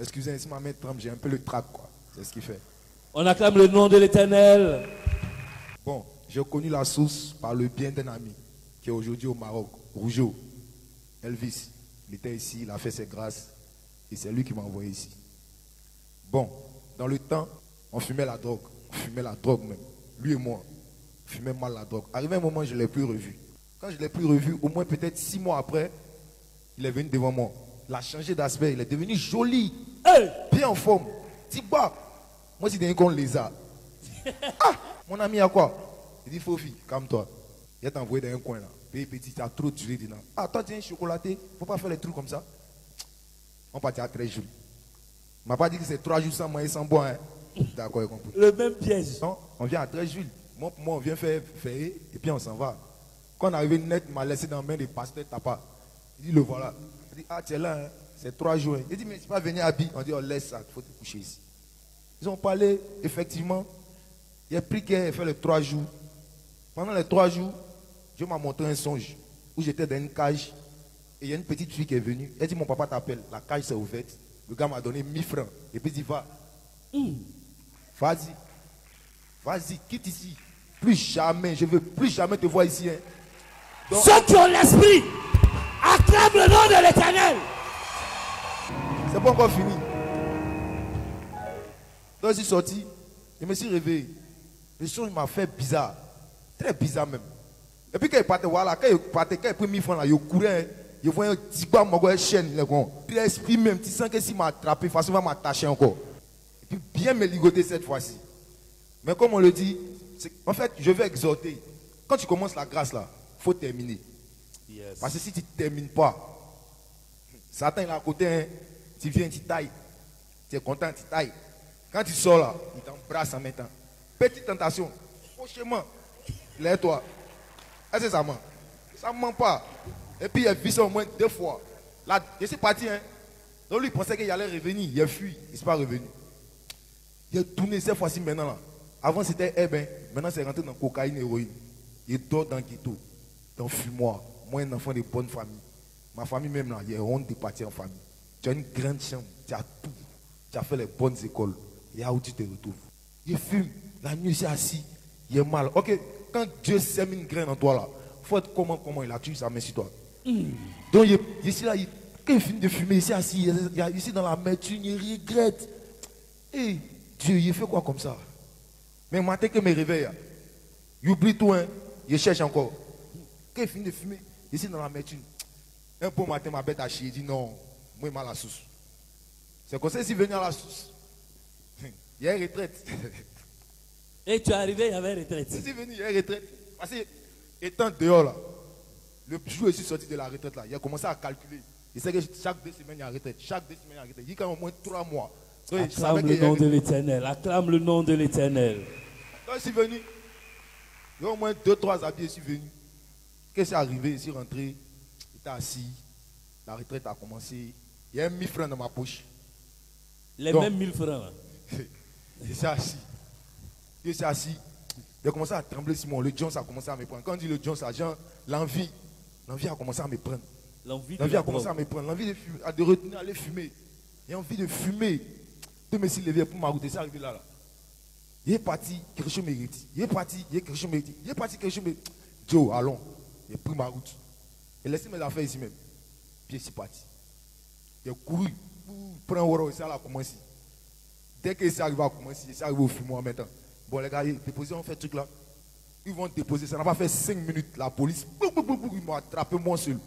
Excusez, si ma main tremble, j'ai un peu le trac, quoi. C'est ce qu'il fait. On acclame le nom de l'Éternel. Bon, j'ai connu la source par le bien d'un ami qui est aujourd'hui au Maroc, Rougeau. Elvis, il était ici, il a fait ses grâces et c'est lui qui m'a envoyé ici. Bon, dans le temps, on fumait la drogue. On fumait la drogue même. Lui et moi, on fumait mal la drogue. Arrivé un moment, je ne l'ai plus revu. Quand je ne l'ai plus revu, au moins peut-être 6 mois après, il est venu devant moi. Il a changé d'aspect, il est devenu joli, bien en forme. Tiba, moi c'est devenu comme lézard. Ah, mon ami a quoi? Il dit, Fofi, calme-toi. Il t'a envoyé dans un coin là. Pays petit, tu as trop duré dedans. Ah, toi tu es un chocolaté, faut pas faire les trucs comme ça. On partit à 13 jours. Il m'a pas dit que c'est 3 jours sans manger, sans boire. Hein. D'accord, j'ai compris. Le même piège. Non, on vient à 13 jours. Moi, on vient faire et puis on s'en va. Quand on est arrivé net, il m'a laissé dans la main des pasteurs tapas. Il dit, le voilà. Il dit, ah, tu es là, hein. C'est 3 jours. Il dit, mais tu pas venir à Bi. On dit, oh, laisse ça, il faut te coucher ici. Ils ont parlé, effectivement. Il a pris qu'il a fait les 3 jours. Pendant les 3 jours, Dieu m'a montré un songe où j'étais dans une cage. Et il y a une petite fille qui est venue. Elle dit, mon papa t'appelle. La cage s'est ouverte. Le gars m'a donné 1000 francs. Et puis il dit, va. Vas-y. Vas-y, quitte ici. Plus jamais, je ne veux plus jamais te voir ici. Hein. Donc, ceux qui ont l'esprit, acclament le nom de l'Éternel. C'est pas encore fini. Donc je suis sorti, je me suis réveillé. Le son m'a fait bizarre. Très bizarre même. Et puis quand il partait, voilà, quand il partait, quand il pris 1000 francs là, il courait, il voyait un petit gars, une chaîne. Puis l'esprit même, tu sens que s'il m'a attrapé, facilement m'attacher encore. Et puis bien me ligoter cette fois-ci. Mais comme on le dit, en fait, je vais exhorter. Quand tu commences la grâce là, il faut terminer. Yes. Parce que si tu ne termines pas, Satan il est à côté, hein, tu viens, tu tailles. Tu es content, tu tailles. Quand tu sors là, il t'embrasse en même temps. Petite tentation, franchement, lève-toi. Est-ce que ça ment? Ça ne ment pas. Et puis il a vu ça au moins 2 fois. Là, je suis parti, hein. Donc lui il pensait qu'il allait revenir, il a fui, il ne s'est pas revenu. Il a tourné cette fois-ci maintenant là. Avant c'était ben, maintenant c'est rentré dans cocaïne, héroïne. Il dort dans le ghetto, dans le fumoir. Moi, un enfant de bonne famille. Ma famille même là, il y a honte de partir en famille. Tu as une grande chambre, tu as tout. Tu as fait les bonnes écoles. Et là où tu te retrouves. Il fume, la nuit c'est assis, il est mal. Ok, quand Dieu sème une graine en toi là, il faut être comment il a tué sa main sur toi. Donc il est ici là, quand il finit de fumer, il est assis, il est ici dans la amertume, il regrette. Et Dieu, il fait quoi comme ça? Mais matin que je me réveille, il oublie tout, hein, il cherche encore. Quand il finit de fumer, ici dans la amertume. Un bon matin, ma bête a chié, il dit non, moi je mal à la source. C'est comme ça, s'il venait à la source. Il y a une retraite. Et tu es arrivé, il y avait une retraite. Si venu, il y a une retraite. Parce que, étant dehors là, le jour où je suis sorti de la retraite là, il a commencé à calculer. Il sait que chaque 2 semaines il y a une retraite. Chaque 2 semaines il y a une retraite. Il y a au moins 3 mois. Donc, acclame le nom de l'Éternel. Acclame le nom de l'Éternel. Donc je suis venu. Il y a au moins 2-3 habits, je suis venu. Qu'est-ce qui est arrivé? Je suis rentré. Il était assis. La retraite a commencé. Il y a 1000 francs dans ma poche. Les mêmes 1000 francs. Je suis assis. Je suis assis. Il a commencé à trembler sur moi. Le Jones a commencé à me prendre. Quand on dit le Jones, l'envie a commencé à me prendre. L'envie a commencé à me prendre. L'envie de fumer, de retenir, aller fumer. J'ai envie de fumer. De me lever pour ma route. C'est arrivé là. Il est parti, quelque chose mérite. Il est parti, quelque chose mérite. Il est parti, quelque chose mérite. Joe, allons. Il a pris ma route. Il a laissé mes affaires ici même. Puis il est parti. Il a couru pour prendre un euro. Et ça a commencé. Dès que ça arrive à commencer, ça arrive au fumoir maintenant. Bon, les gars, déposez, on fait ce truc là. Ils vont déposer, ça n'a pas fait 5 minutes. La police, ils m'ont attrapé moi seul.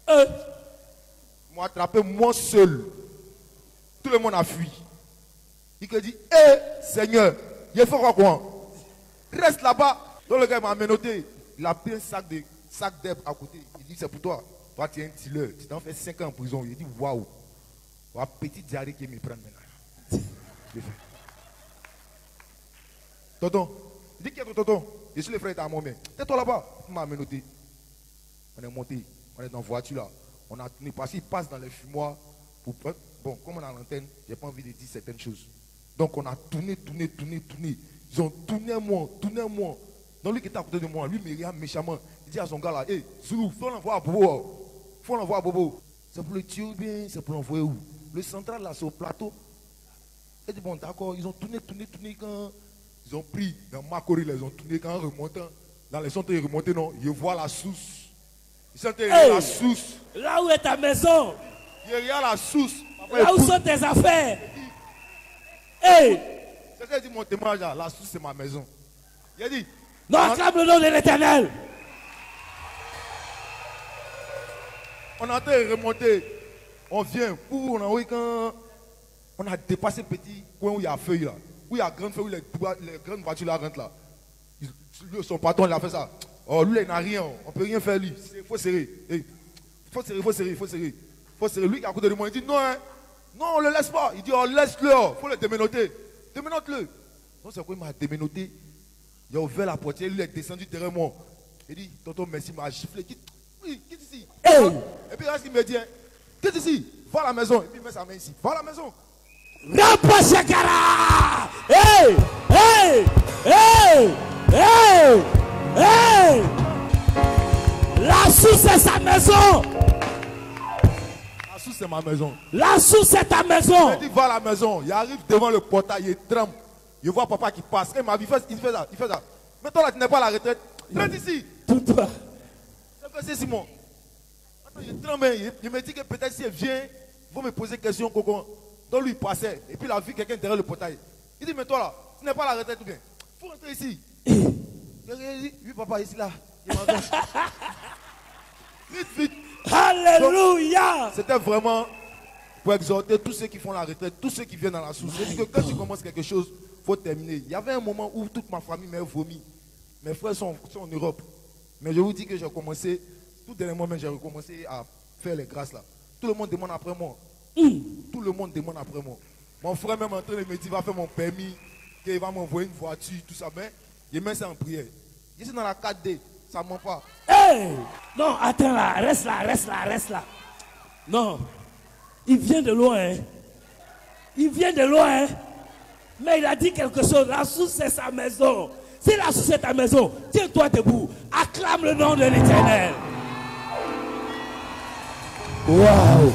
Ils m'ont attrapé moi seul. Tout le monde a fui. Il a dit, Seigneur, il faut quoi? Reste là-bas. Donc le gars m'a menotté. Il a pris un sac d'herbe à côté. Il dit, c'est pour toi. Toi, tu es un dealer. Tu t'en fais 5 ans en prison. Il dit, waouh. Une petite diarrhée qui me prend maintenant. Tonton, il dit qu'il y a tonton. Je suis le frère de mon mère. Tais-toi là-bas. Il m'a menotté. On est monté. On est dans la voiture là. On a tourné parce qu'il passe dans les fumoirs. Bon, comme on a l'antenne, j'ai pas envie de dire certaines choses. Donc on a tourné. Ils ont tourné moi. Donc lui qui était à côté de moi, lui me regarde méchamment. Il dit à son gars là, Zoulou, faut l'envoyer à Bobo. C'est pour le tuer ou bien c'est pour l'envoyer où? Le central là, c'est au plateau. Elle dit bon, d'accord, ils ont tourné quand ils ont pris dans Makori, ils ont tourné quand remontant. Dans les centres, ils remontaient, non, ils voient la source. Ils sentent la source. Là où est ta maison? Il y a la source. Là où sont tes affaires? Hey! C'est ce qu'il dit mon témoignage là, la source c'est ma maison. Il a dit. Non, acclame le nom de l'Éternel. On a été remonté. On vient pour quand on a dépassé le petit coin où il y a feuille là. Où il y a grande feuille, où les grandes voitures là rentrent là. Son patron il a fait ça. Oh lui il n'a rien, on ne peut rien faire lui. Il faut serrer. Il faut serrer. Lui qui est à côté de moi, il dit non, hein. Non, on ne le laisse pas. Il dit oh laisse-le, il faut le déménoter. Déménote-le. Non, c'est quoi il m'a déménoté. Il a ouvert la portière, lui il est descendu derrière moi. Il dit tonton merci, il m'a giflé. Oui, quitte ici. Hey. Et puis là, il me dit, hein, quitte ici, va à la maison. Et puis il met sa main ici, va à la maison. Rapa Shakara! Hey! Hey! Hey! Hey! Hey! La source c'est sa maison! La source c'est ma maison. La source c'est ta maison! Il dit, va à la maison. Il arrive devant le portail, il tremble. Il voit papa qui passe. Et il fait ça. Mais toi là, tu n'es pas à la retraite. Viens ici. Tout toi. C'est Simon. Attends, il tremble. Il me dit que peut-être s'il vient, il va me poser une question. Donc lui il passait. Et puis il a vu quelqu'un derrière le portail. Il dit, mais toi là, tu n'es pas à la retraite ou bien? Il faut rentrer ici. Il dit, oui papa, ici là. Vite. Alléluia! C'était vraiment pour exhorter tous ceux qui font la retraite, tous ceux qui viennent dans la source. Je dis que quand tu commences quelque chose, il faut terminer. Il y avait un moment où toute ma famille m'a vomi. Mes frères sont en Europe. Mais je vous dis que j'ai commencé, tout dernièrement, j'ai recommencé à faire les grâces là. Tout le monde demande après moi. Tout le monde demande après moi. Mon frère même en train de me dire, il va faire mon permis, qu'il va m'envoyer une voiture, tout ça. Mais il met ça en prière. Je suis dans la 4D, ça ne ment pas. Hey! Non, attends là, reste là. Non, il vient de loin. Hein. Mais il a dit quelque chose. La source c'est sa maison. Si la source c'est ta maison, tiens-toi debout. Acclame le nom de l'Éternel. Waouh!